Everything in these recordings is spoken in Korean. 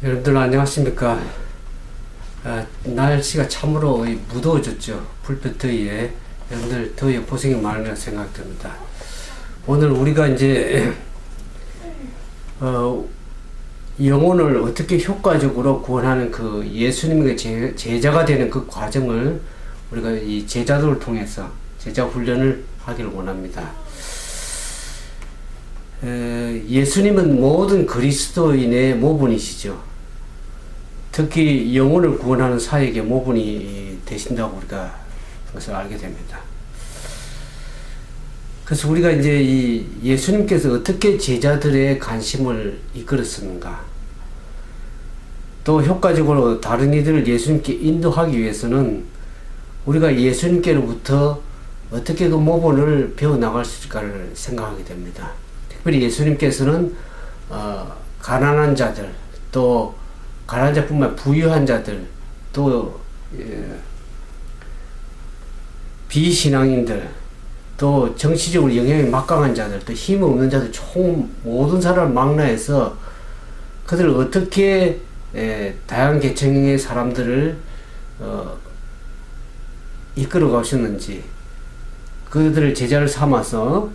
여러분들 안녕하십니까. 날씨가 참으로 무더워졌죠. 불볕 더위에 여러분들 더위에 고생이 많으리라 생각됩니다. 오늘 우리가 이제 영혼을 어떻게 효과적으로 구원하는 그 예수님의 제자가 되는 그 과정을 우리가 이 제자들을 통해서 제자 훈련을 하기를 원합니다. 예수님은 모든 그리스도인의 모분이시죠. 특히 영혼을 구원하는 사역의 모분이 되신다고 우리가 그것을 알게 됩니다. 그래서 우리가 이제 이 예수님께서 어떻게 제자들의 관심을 이끌었는가, 또 효과적으로 다른 이들을 예수님께 인도하기 위해서는 우리가 예수님께로부터 어떻게 그 모본을 배워나갈 수 있을까를 생각하게 됩니다. 특별히 예수님께서는 가난한 자들, 또 가난한 자뿐만 부유한 자들, 또 비신앙인들, 또 정치적으로 영향이 막강한 자들, 또 힘 없는 자들, 총 모든 사람을 망라해서 그들을 어떻게 다양한 계층의 사람들을 이끌어 가셨는지, 그들을 제자를 삼아서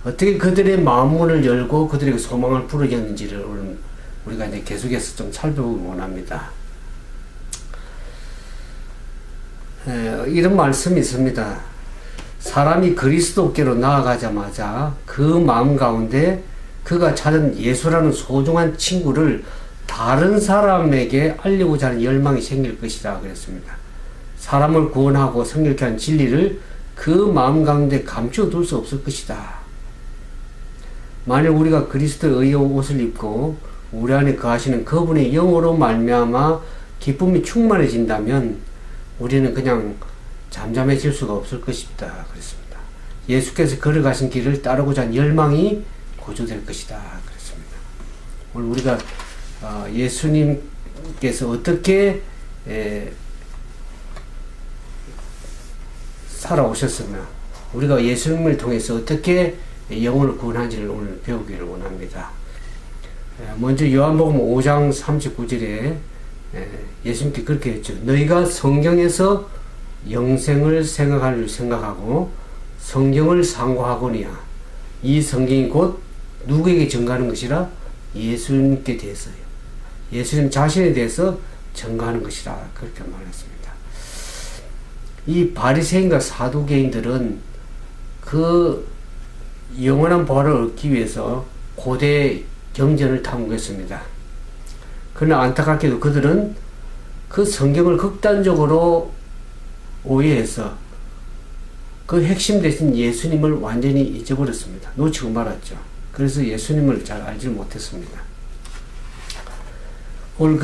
어떻게 그들의 마음문을 열고 그들에게 소망을 부르셨는지를 우리가 이제 계속해서 좀 살펴보기 원합니다. 이런 말씀이 있습니다. 사람이 그리스도께로 나아가자마자 그 마음 가운데 그가 찾은 예수라는 소중한 친구를 다른 사람에게 알리고자 하는 열망이 생길 것이다 그랬습니다. 사람을 구원하고 성결케 하는 진리를 그 마음 가운데 감춰둘 수 없을 것이다. 만일 우리가 그리스도의 옷을 입고 우리 안에 거하시는 그분의 영으로 말미암아 기쁨이 충만해진다면 우리는 그냥 잠잠해질 수가 없을 것이다 그랬습니다. 예수께서 걸어가신 길을 따르고자 하는 열망이 고조될 것이다 그랬습니다. 오늘 우리가 예수님께서 어떻게 살아오셨으며 우리가 예수님을 통해서 어떻게 영혼을 구원한지를 오늘 배우기를 원합니다. 먼저 요한복음 5장 39절에 예수님께 그렇게 했죠. 너희가 성경에서 영생을 생각하고 성경을 상고하거니와 이 성경이 곧 누구에게 증가하는 것이라? 예수님께 대해서요. 예수님 자신에 대해서 증가하는 것이라 그렇게 말했습니다. 이 바리새인과 사두개인들은 그 영원한 부활을 얻기 위해서 고대 경전을 탐구했습니다. 그러나 안타깝게도 그들은 그 성경을 극단적으로 오해해서 그 핵심 대신 예수님을 완전히 잊어버렸습니다. 놓치고 말았죠. 그래서 예수님을 잘 알지 못했습니다. 오늘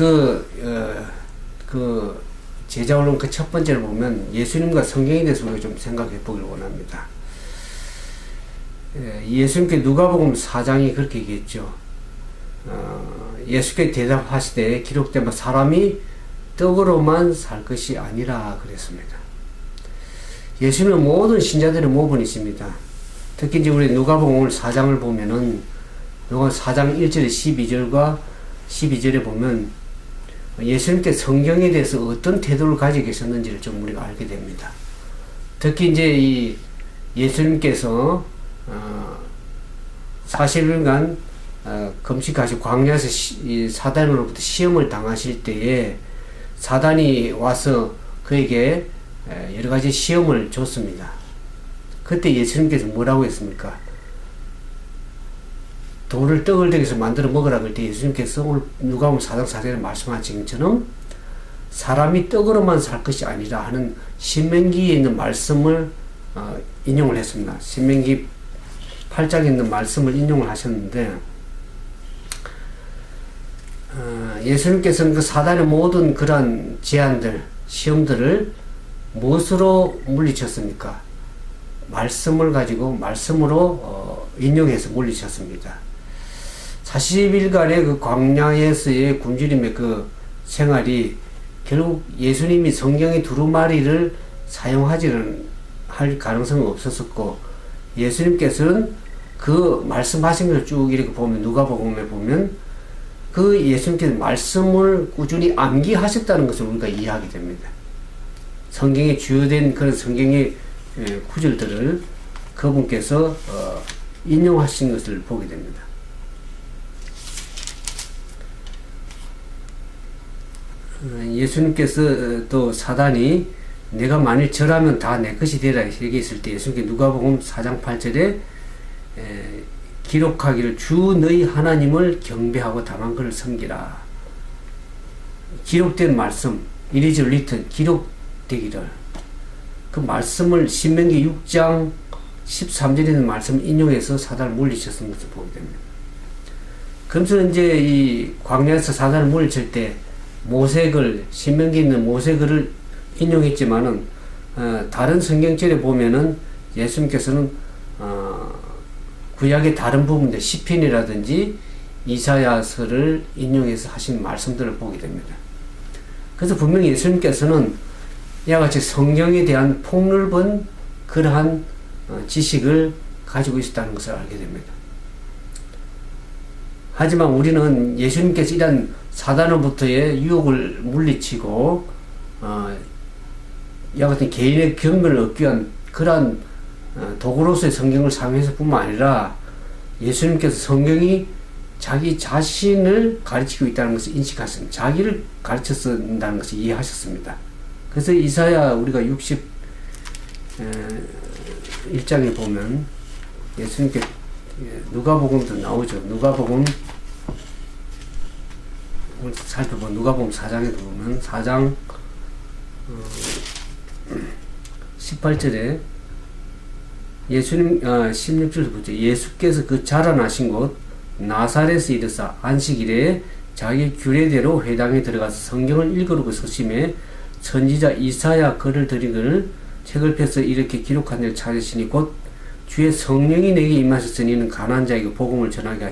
그 제자훈련 그 첫 번째를 보면 예수님과 성경에 대해서 우리가 좀 생각해 보길 원합니다. 예수님께 누가복음 4장이 그렇게 얘기했죠. 예수께 대답하시되 기록된 바 사람이 떡으로만 살 것이 아니라 그랬습니다. 예수님은 모든 신자들의 모분이십니다. 특히 이제 우리 누가복음 4장을 보면은 누가 4장 1절에 12절과 12절에 보면 예수님께 성경에 대해서 어떤 태도를 가지고 계셨는지를 좀 우리가 알게 됩니다. 특히 이제 이 예수님께서 40일간 금식하시고 광야에서 사단으로부터 시험을 당하실 때에 사단이 와서 그에게 여러 가지 시험을 줬습니다. 그때 예수님께서 뭐라고 했습니까? 돌을 떡을 되게서 만들어 먹으라 그럴 때 예수님께서 오늘 누가복음 4장 4절에 말씀하신 것처럼 사람이 떡으로만 살 것이 아니라 하는 신명기에 있는 말씀을 인용을 했습니다. 신명기 8장에 있는 말씀을 인용을 하셨는데 예수님께서는 그 사단의 모든 그러한 제안들, 시험들을 무엇으로 물리쳤습니까? 말씀을 가지고 말씀으로 인용해서 물리쳤습니다. 40일간의 그 광야에서의 굶주림의 그 생활이 결국 예수님이 성경의 두루마리를 사용하지는 할 가능성은 없었었고 예수님께서는 그 말씀하신 걸 쭉 이렇게 보면 누가복음에 보면 그 예수님께서 말씀을 꾸준히 암기하셨다는 것을 우리가 이해하게 됩니다. 성경에 주요된 그런 성경의 구절들을 그분께서 인용하신 것을 보게 됩니다. 예수님께서 또 사단이 내가 만일 절하면 다 내 것이 되라 얘기했을 때 예수님께 누가복음 4장 8절에 기록하기를 주 너희 하나님을 경배하고 다만 그를 섬기라. 기록된 말씀, it is written, 기록되기를. 그 말씀을 신명기 6장 13절에 있는 말씀을 인용해서 사단을 물리쳤던 것을 보게 됩니다. 그러면서 이제 이 광야에서 사단을 물리칠 때 모세글, 신명기에 있는 모세글을 인용했지만은, 다른 성경절에 보면은 예수님께서는, 구약의 다른 부분들, 시편이라든지 이사야서를 인용해서 하신 말씀들을 보게 됩니다. 그래서 분명히 예수님께서는 이와 같이 성경에 대한 폭넓은 그러한 지식을 가지고 있었다는 것을 알게 됩니다. 하지만 우리는 예수님께서 이런 사단으로부터의 유혹을 물리치고 이와 같은 개인의 경건을 얻기 위한 그러한 도구로서의 성경을 사용해서 뿐만 아니라 예수님께서 성경이 자기 자신을 가르치고 있다는 것을 인식하셨습니다. 자기를 가르쳤다는 것을 이해하셨습니다. 그래서 이사야 우리가 61장에 보면 예수님께 누가복음도 나오죠. 누가복음 살펴보면 누가복음 4장에 보면 4장 18절에 예수님 16절 보죠. 예수께서 그 자라나신 곳 나사렛에 이르사 안식일에 자기 규례대로 회당에 들어가서 성경을 읽으려고 서심해 선지자 이사야 글을 드리기를 책을 펴서 이렇게 기록한 일 찾으시니 곧 주의 성령이 내게 임하셨으니 이는 가난한 자에게 복음을 전하게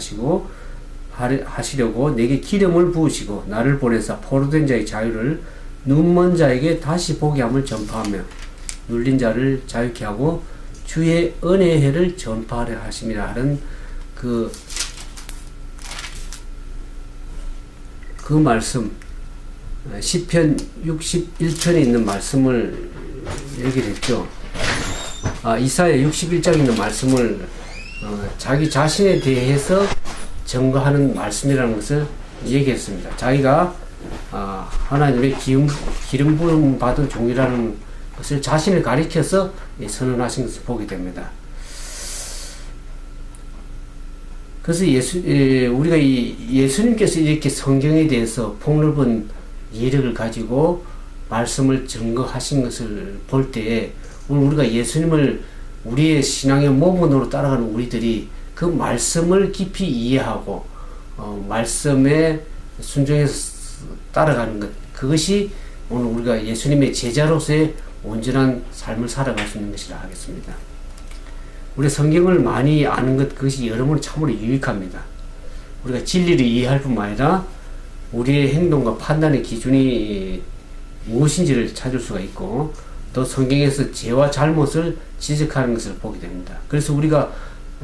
하시려고 내게 기름을 부으시고 나를 보내사 포로된 자의 자유를 눈먼 자에게 다시 보게 함을 전파하며 눌린 자를 자유케 하고 주의 은혜의 해를 전파하려 하심이라 하는 그 말씀, 시편 61편에 있는 말씀을 얘기를 했죠. 이사야 61장에 있는 말씀을 자기 자신에 대해서 증거하는 말씀이라는 것을 얘기했습니다. 자기가 하나님의 기름 부음 받은 종이라는 것을 자신을 가리켜서 선언하신 것을 보게 됩니다. 그래서 우리가 예수님께서 이렇게 성경에 대해서 폭넓은 예력을 가지고 말씀을 증거하신 것을 볼 때에 우리가 예수님을 우리의 신앙의 모범으로 따라가는 우리들이 그 말씀을 깊이 이해하고 말씀에 순종해서 따라가는 것, 그것이 오늘 우리가 예수님의 제자로서의 온전한 삶을 살아갈 수 있는 것이라 하겠습니다. 우리 성경을 많이 아는 것, 그것이 여러모로 참으로 유익합니다. 우리가 진리를 이해할 뿐만 아니라 우리의 행동과 판단의 기준이 무엇인지를 찾을 수가 있고 또 성경에서 죄와 잘못을 지적하는 것을 보게 됩니다. 그래서 우리가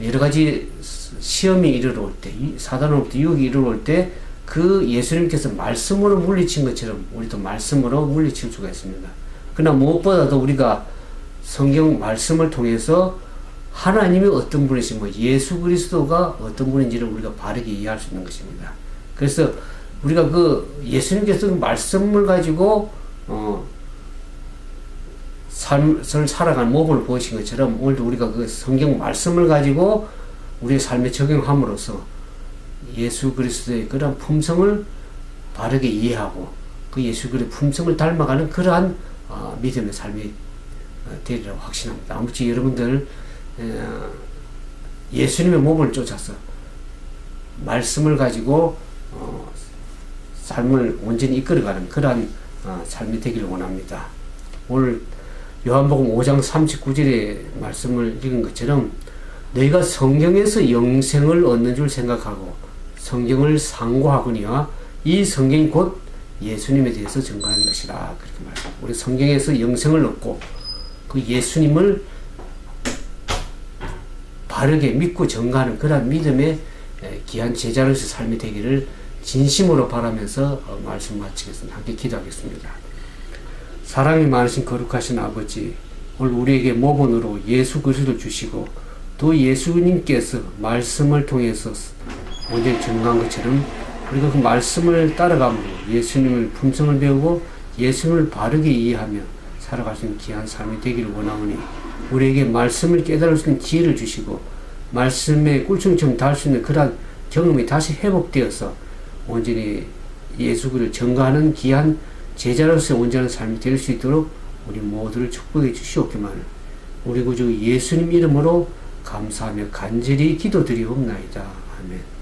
여러 가지 시험이 이르러올 때, 사단으로부터 유혹이 이르러올 때 그 예수님께서 말씀으로 물리친 것처럼 우리도 말씀으로 물리칠 수가 있습니다. 그러나 무엇보다도 우리가 성경 말씀을 통해서 하나님이 어떤 분이시고 예수 그리스도가 어떤 분인지를 우리가 바르게 이해할 수 있는 것입니다. 그래서 우리가 그 예수님께서 그 말씀을 가지고 삶을 살아가는 모범을 보이신 것처럼 오늘도 우리가 그 성경 말씀을 가지고 우리의 삶에 적용함으로써 예수 그리스도의 그러한 품성을 바르게 이해하고 그 예수 그리스도의 품성을 닮아가는 그러한 믿음의 삶이 되리라고 확신합니다. 아무쪼록 여러분들 예수님의 몸을 쫓아서 말씀을 가지고 삶을 온전히 이끌어가는 그러한 삶이 되기를 원합니다. 오늘 요한복음 5장 39절의 말씀을 읽은 것처럼 너희가 성경에서 영생을 얻는 줄 생각하고 성경을 상고하거니와 이 성경이 곧 예수님에 대해서 증거하는 것이라 그렇게 말합니다. 우리 성경에서 영생을 얻고 그 예수님을 바르게 믿고 증거하는 그런 믿음의 귀한 제자로서 삶이 되기를 진심으로 바라면서 말씀 마치겠습니다. 함께 기도하겠습니다. 사랑이 많으신 거룩하신 아버지, 오늘 우리에게 모본으로 예수 그리스도를 주시고 또 예수님께서 말씀을 통해서 먼저 증거한 것처럼 우리가 그 말씀을 따라감으로 예수님의 품성을 배우고 예수님을 바르게 이해하며 살아갈 수 있는 귀한 삶이 되기를 원하오니 우리에게 말씀을 깨달을 수 있는 기회를 주시고 말씀의 꿀충처럼 닿을 수 있는 그러한 경험이 다시 회복되어서 온전히 예수 그리스도를 증거하는 귀한 제자로서 온전한 삶이 될 수 있도록 우리 모두를 축복해 주시옵기만 우리 구주 예수님 이름으로 감사하며 간절히 기도드리옵나이다. 아멘.